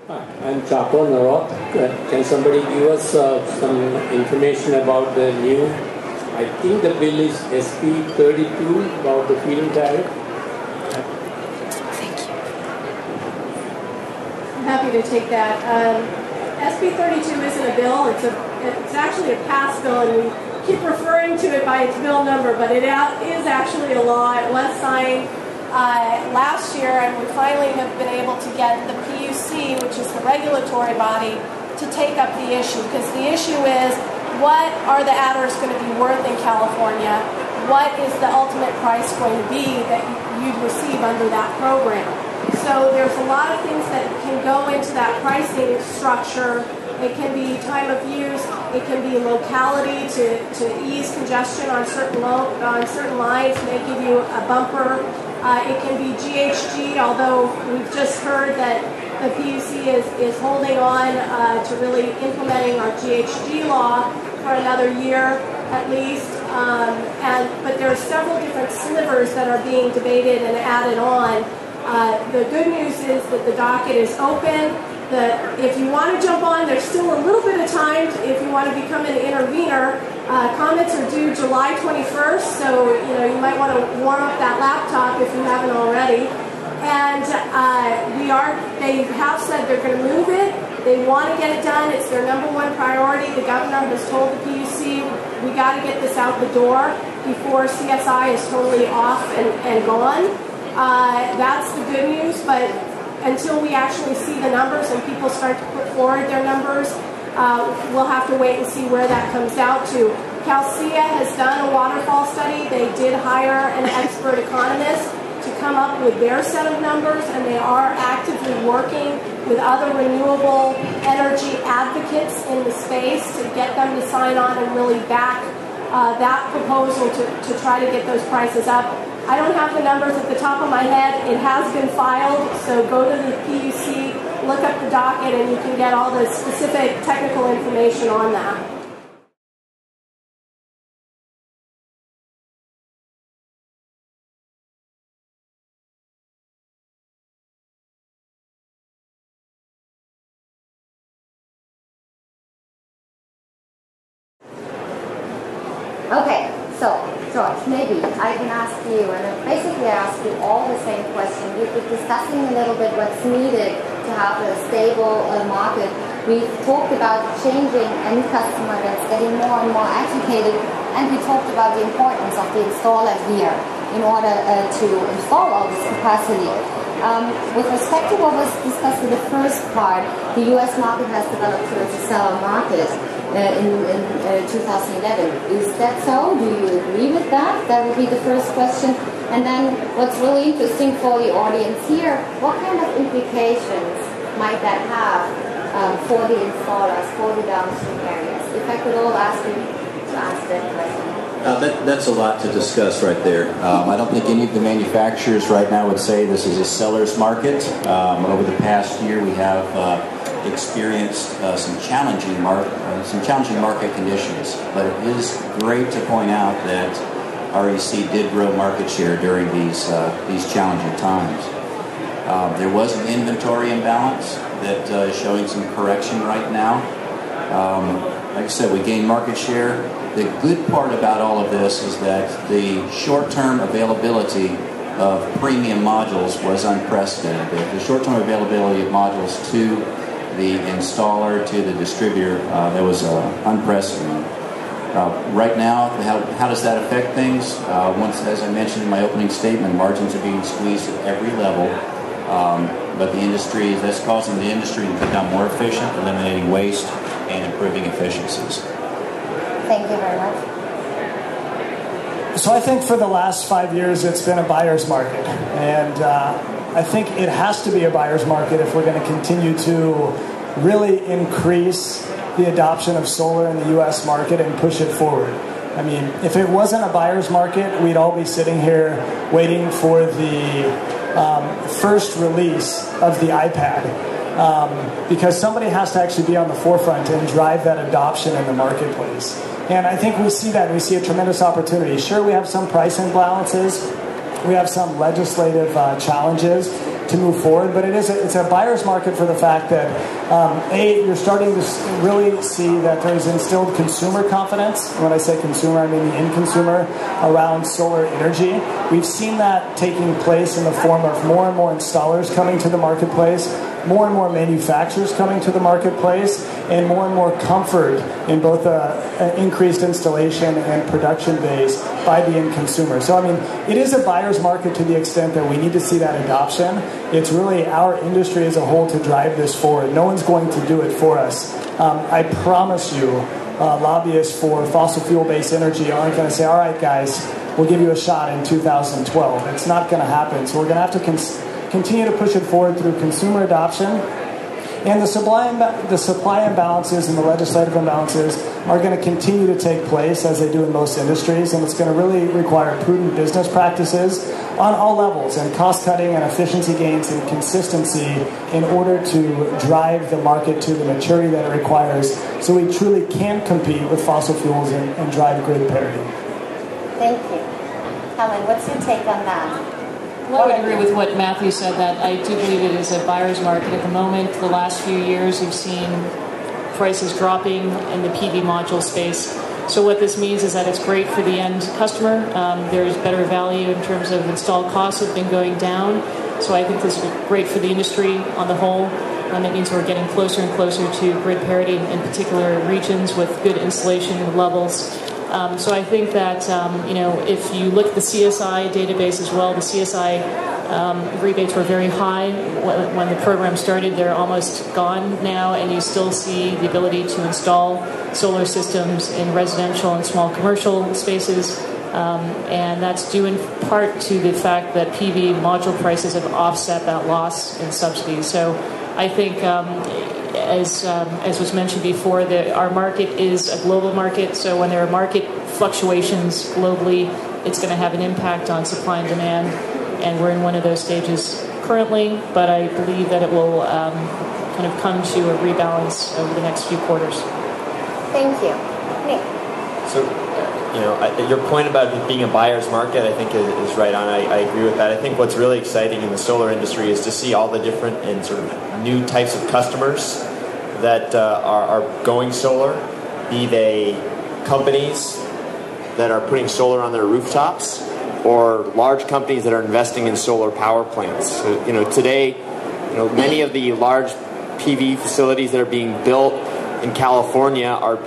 I'm Chapo Narok. Can somebody give us some information about the new, I think the bill is SP 32 about the feed-in tariff? Thank you. I'm happy to take that. SP 32 isn't a bill, it's actually a pass bill, and we keep referring to it by its bill number, but it is actually a law. It was signed last year, and we finally have been able to get the PUC, which is the regulatory body, to take up the issue, because the issue is, what are the adders going to be worth in California? What is the ultimate price going to be that you'd receive under that program? So there's a lot of things that can go into that pricing structure. It can be time of use. It can be locality to ease congestion on certain lines, may give you a bumper. It can be GHG, although we've just heard that the PUC is holding on to really implementing our GHG law for another year at least. But there are several different slivers that are being debated and added on. The good news is that the docket is open. If you want to jump on, there's still a little bit of time if you want to become an intervener. Comments are due July 21st, so you might want to warm up that laptop if you haven't already. And they have said they're going to move it. They want to get it done. It's their number one priority. The governor has told the PUC, we got to get this out the door before CSI is totally off and gone. That's the good news, but until we actually see the numbers and people start to put forward their numbers, we'll have to wait and see where that comes out to. CALSEIA has done a waterfall study. They did hire an expert economist to come up with their set of numbers, and they are actively working with other renewable energy advocates in the space to get them to sign on and really back that proposal to try to get those prices up. I don't have the numbers at the top of my head. It has been filed, so go to the PUC, look up the docket, and you can get all the specific technical information on that. Okay, so George, maybe I can ask you, and basically I ask you all the same question. We've been discussing a little bit what's needed to have a stable market. We've talked about changing end customer that's getting more and more educated, and we talked about the importance of the installer here in order to install all this capacity. With respect to what was discussed in the first part, the US market has developed towards a seller market. In 2011. Is that so? Do you agree with that? That would be the first question. And then what's really interesting for the audience here, what kind of implications might that have for the installers, for the downstream areas? If I could all ask you to answer that question. That's a lot to discuss right there. I don't think any of the manufacturers right now would say this is a seller's market. Over the past year we have experienced some challenging market conditions, but it is great to point out that REC did grow market share during these challenging times. There was an inventory imbalance that is showing some correction right now. Like I said, we gained market share. The good part about all of this is that the short-term availability of premium modules was unprecedented. The short-term availability of modules to the installer, to the distributor, that was unprecedented. Right now, how does that affect things? As I mentioned in my opening statement, margins are being squeezed at every level, but that's causing the industry to become more efficient, eliminating waste and improving efficiencies. Thank you very much. So I think for the last 5 years it's been a buyer's market, and I think it has to be a buyer's market if we're going to continue to really increase the adoption of solar in the U.S. market and push it forward. I mean, if it wasn't a buyer's market, we'd all be sitting here waiting for the first release of the iPad, because somebody has to actually be on the forefront and drive that adoption in the marketplace. And I think we see that. We see a tremendous opportunity. Sure, we have some price imbalances. We have some legislative challenges. to move forward. But it's a buyer's market for the fact that, you're starting to really see that there's instilled consumer confidence. When I say consumer, I mean the end consumer around solar energy. We've seen that taking place in the form of more and more installers coming to the marketplace, more and more manufacturers coming to the marketplace, and more comfort in both increased installation and production base by the end consumer. So, I mean, it is a buyer's market to the extent that we need to see that adoption. It's really our industry as a whole to drive this forward. No one's going to do it for us. I promise you, lobbyists for fossil fuel-based energy aren't going to say, all right, guys, we'll give you a shot in 2012. It's not going to happen. So we're going to have to continue to push it forward through consumer adoption. And the supply imbalances and the legislative imbalances are going to continue to take place as they do in most industries, and it's going to really require prudent business practices on all levels, and cost cutting and efficiency gains and consistency in order to drive the market to the maturity that it requires so we truly can compete with fossil fuels and drive grid parity. Thank you. Helen, what's your take on that? Well, I would agree with what Matthew said, that I do believe it is a buyer's market at the moment. The last few years, we've seen prices dropping in the PV module space. So what this means is that it's great for the end customer. There's better value in terms of installed costs have been going down. So I think this is great for the industry on the whole. And it means we're getting closer and closer to grid parity in particular regions with good installation levels. So I think that, if you look at the CSI database as well, the CSI rebates were very high when the program started. They're almost gone now, and you still see the ability to install solar systems in residential and small commercial spaces. And that's due in part to the fact that PV module prices have offset that loss in subsidies. So I think, as was mentioned before, our market is a global market. So when there are market fluctuations globally, it's going to have an impact on supply and demand. And we're in one of those stages currently, but I believe that it will kind of come to a rebalance over the next few quarters. Thank you. Nick. So, your point about it being a buyer's market, I think, is right on. I agree with that. I think what's really exciting in the solar industry is to see all the different and sort of new types of customers that are going solar, be they companies that are putting solar on their rooftops or large companies that are investing in solar power plants. So, today, many of the large PV facilities that are being built in California are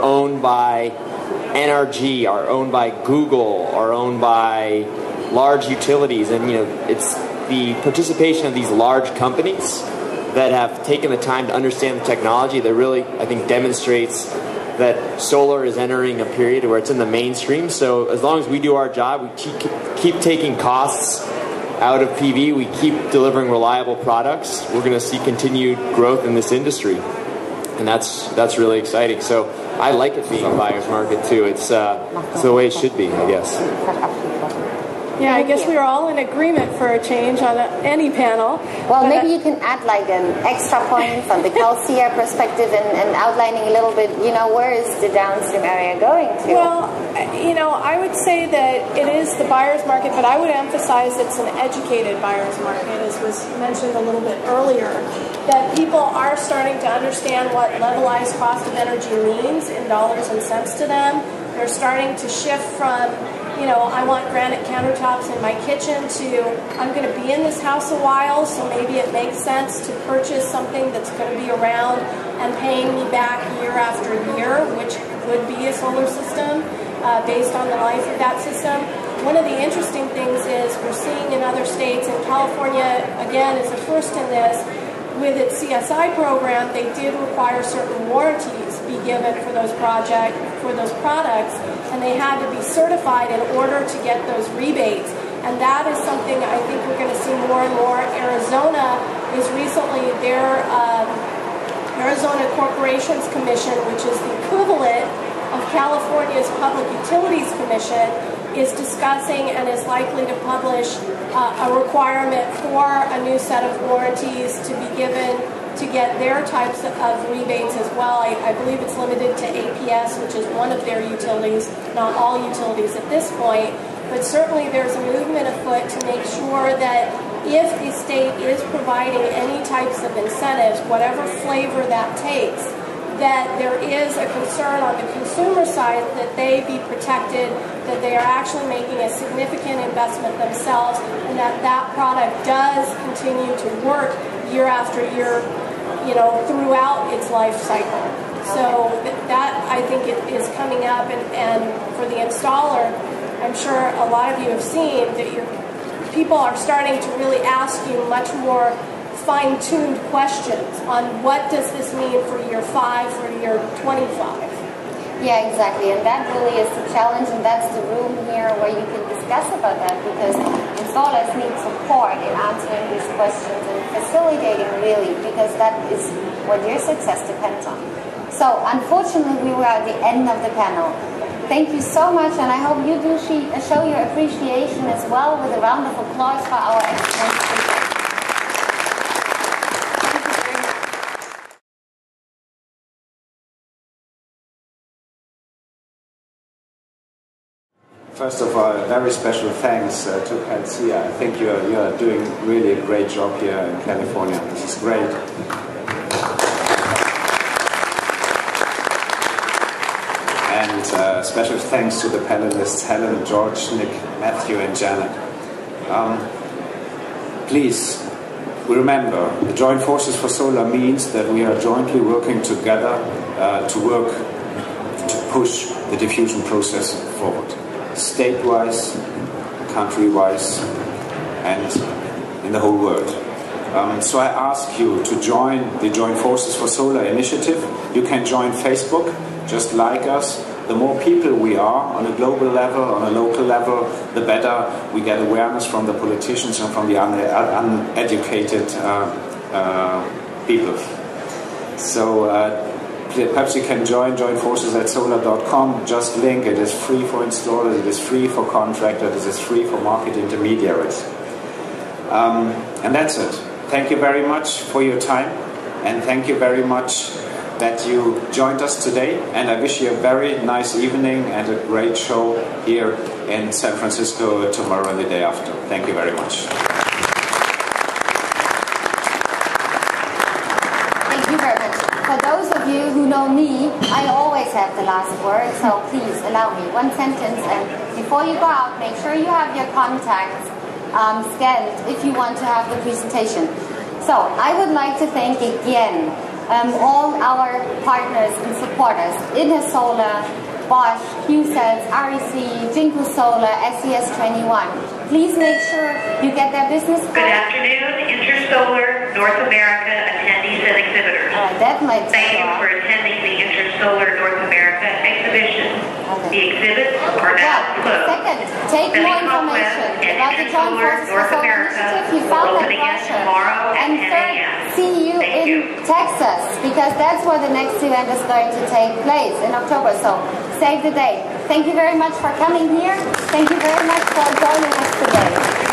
owned by NRG, are owned by Google, are owned by large utilities, and it's the participation of these large companies that have taken the time to understand the technology that really, I think, demonstrates that solar is entering a period where it's in the mainstream. So as long as we do our job, we keep taking costs out of PV, we keep delivering reliable products, we're going to see continued growth in this industry. And that's really exciting. So I like it being a buyer's market too. It's the way it should be, I guess. Yeah, I guess we are all in agreement for a change on any panel. Well, maybe you can add like an extra point from the CALSEIA perspective and outlining a little bit, where is the downstream area going to? Well, I would say that it is the buyer's market, but I would emphasize it's an educated buyer's market, as was mentioned a little bit earlier, that people are starting to understand what levelized cost of energy means in dollars and cents to them. They're starting to shift from, I want granite countertops in my kitchen to I'm going to be in this house a while, so maybe it makes sense to purchase something that's going to be around and paying me back year after year, which would be a solar system based on the life of that system. One of the interesting things is we're seeing in other states, and California, again, is the first in this. With its CSI program, they did require certain warranties be given for those products, and they had to be certified in order to get those rebates. And that is something I think we're going to see more and more. Arizona is recently their Arizona Corporations Commission, which is the equivalent of California's Public Utilities Commission, is discussing and is likely to publish a requirement for a new set of warranties to be given to get their types of rebates as well. I believe it's limited to APS, which is one of their utilities, not all utilities at this point. but certainly there's a movement afoot to make sure that if the state is providing any types of incentives, whatever flavor that takes, that there is a concern on the consumer side that they be protected, that they are actually making a significant investment themselves, and that that product does continue to work year after year, you know, throughout its life cycle. So that, I think, is coming up, and for the installer, I'm sure a lot of you have seen that people are starting to really ask you much more fine-tuned questions on what does this mean for year 5 or year 25. Yeah, exactly, and that really is the challenge, and that's the room here where you can discuss about that, because installers need support in answering these questions and facilitating really, because that is what your success depends on. So, unfortunately, we were at the end of the panel. Thank you so much, and I hope you do show your appreciation as well with a round of applause for our excellent speakers. First of all, very special thanks to CALSEIA. I think you are doing really a great job here in California. This is great. And special thanks to the panelists, Helen, George, Nick, Matthew, and Janet. Please, remember, the Joint Forces for Solar means that we are jointly working together to push the diffusion process forward. State-wise, country-wise, and in the whole world. So I ask you to join the Joint Forces for Solar initiative. You can join Facebook, just like us. The more people we are on a global level, on a local level, the better we get awareness from the politicians and from the uneducated people. So perhaps you can join joinforces@solar.com. Just link. It is free for installers, it is free for contractors, it is free for market intermediaries. And that's it. Thank you very much for your time, and thank you very much that you joined us today, and I wish you a very nice evening and a great show here in San Francisco tomorrow and the day after. Thank you very much. For those of you who know me, I always have the last word, so please allow me one sentence, and before you go out, make sure you have your contacts scanned if you want to have the presentation. So I would like to thank again all our partners and supporters, Intersolar, Bosch, Chaset, REC, Jinko Solar, SES21. Please make sure you get their business card. Good afternoon, Intersolar North America attendees and exhibitors. Thank you for attending the Intersolar North America exhibition. Okay. The exhibits are now closed. Second, take more information about the Joint Forces for Solar initiative. You found that brochure. And third, see you in Texas, because that's where the next event is going to take place in October. So save the date. Thank you very much for coming here. Thank you very much for joining us today.